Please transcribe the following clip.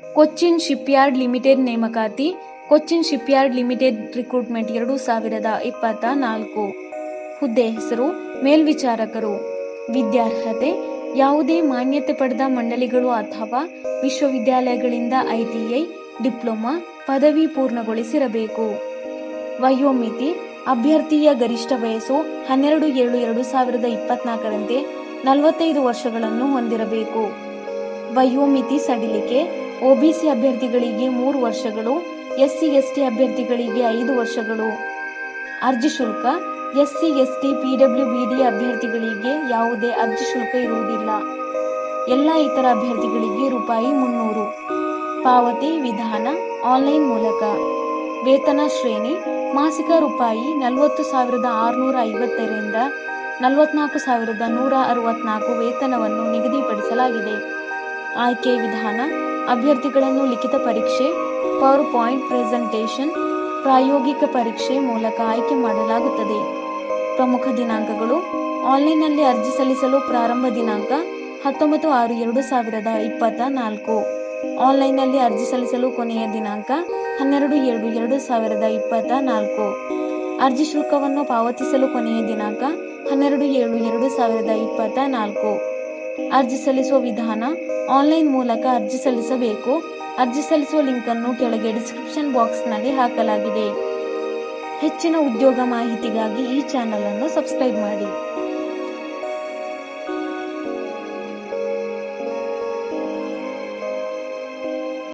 Cochin shipyard limited ನೇಮಕಾತಿ. Cochin shipyard limited recruitment 2024. ಹುದ್ದೆ ಹೆಸರು ಮೇಲ್ವಿಚಾರಕರು. ವಿದ್ಯಾರ್ಹತೆ ಯಾವುದೇ ಮಾನ್ಯತೆ ಪಡೆದ ಮಂಡಳಿಗಳು ಅಥವಾ ವಿಶ್ವವಿದ್ಯಾಲಯಗಳಿಂದ ITI, ಡಿಪ್ಲೊಮಾ, ಪದವಿ ಪೂರ್ಣಗೊಳಿಸಿರಬೇಕು. ವಯೋಮಿತಿ ಅಭ್ಯರ್ಥಿಯ ಗರಿಷ್ಠ ವಯಸ್ಸು 12/7/2024ರಂತೆ 45 ವರ್ಷಗಳನ್ನು ಹೊಂದಿರಬೇಕು. ವಯೋಮಿತಿ ಸಡಿಲಿಕೆ OBC ಅಭ್ಯರ್ಥಿಗಳಿಗೆ 3 ವರ್ಷಗಳು, SC/ST ಅಭ್ಯರ್ಥಿಗಳಿಗೆ 5 ವರ್ಷಗಳು. ಅರ್ಜಿ ಶುಲ್ಕ SC/ST PWBD ಅಭ್ಯರ್ಥಿಗಳಿಗೆ ಯಾವುದೇ ಅರ್ಜಿ ಶುಲ್ಕ ಇರುವುದಿಲ್ಲ. ಎಲ್ಲ ಇತರ ಅಭ್ಯರ್ಥಿಗಳಿಗೆ ₹300. ಪಾವತಿ ವಿಧಾನ ಆನ್ಲೈನ್ ಮೂಲಕ. ವೇತನ ಶ್ರೇಣಿ ಮಾಸಿಕ ₹40,650ರಿಂದ 44,164 ವೇತನವನ್ನು ನಿಗದಿಪಡಿಸಲಾಗಿದೆ. ಆಯ್ಕೆ ವಿಧಾನ ಅಭ್ಯರ್ಥಿಗಳನ್ನು ಲಿಖಿತ ಪರೀಕ್ಷೆ, ಪವರ್ ಪಾಯಿಂಟ್ ಪ್ರೆಸೆಂಟೇಷನ್, ಪ್ರಾಯೋಗಿಕ ಪರೀಕ್ಷೆ ಮೂಲಕ ಆಯ್ಕೆ ಮಾಡಲಾಗುತ್ತದೆ. ಪ್ರಮುಖ ದಿನಾಂಕಗಳು: ಆನ್ಲೈನ್ನಲ್ಲಿ ಅರ್ಜಿ ಸಲ್ಲಿಸಲು ಪ್ರಾರಂಭ ದಿನಾಂಕ 19/6/2024. ಆನ್ಲೈನ್ನಲ್ಲಿ ಅರ್ಜಿ ಸಲ್ಲಿಸಲು ಕೊನೆಯ ದಿನಾಂಕ 12/7/2024. ಅರ್ಜಿ ಶುಲ್ಕವನ್ನು ಪಾವತಿಸಲು ಕೊನೆಯ ದಿನಾಂಕ 12/7/2024. ಅರ್ಜಿ ಸಲ್ಲಿಸುವ ವಿಧಾನ ಆನ್ಲೈನ್ ಮೂಲಕ ಅರ್ಜಿ ಸಲ್ಲಿಸಬೇಕು. ಅರ್ಜಿ ಸಲ್ಲಿಸುವ ಲಿಂಕನ್ನು ಕೆಳಗೆ ಡಿಸ್ಕ್ರಿಪ್ಷನ್ ಬಾಕ್ಸ್ನಲ್ಲಿ ಹಾಕಲಾಗಿದೆ. ಹೆಚ್ಚಿನ ಉದ್ಯೋಗ ಮಾಹಿತಿಗಾಗಿ ಈ ಚಾನಲ್ ಅನ್ನು ಸಬ್ಸ್ಕ್ರೈಬ್ ಮಾಡಿ.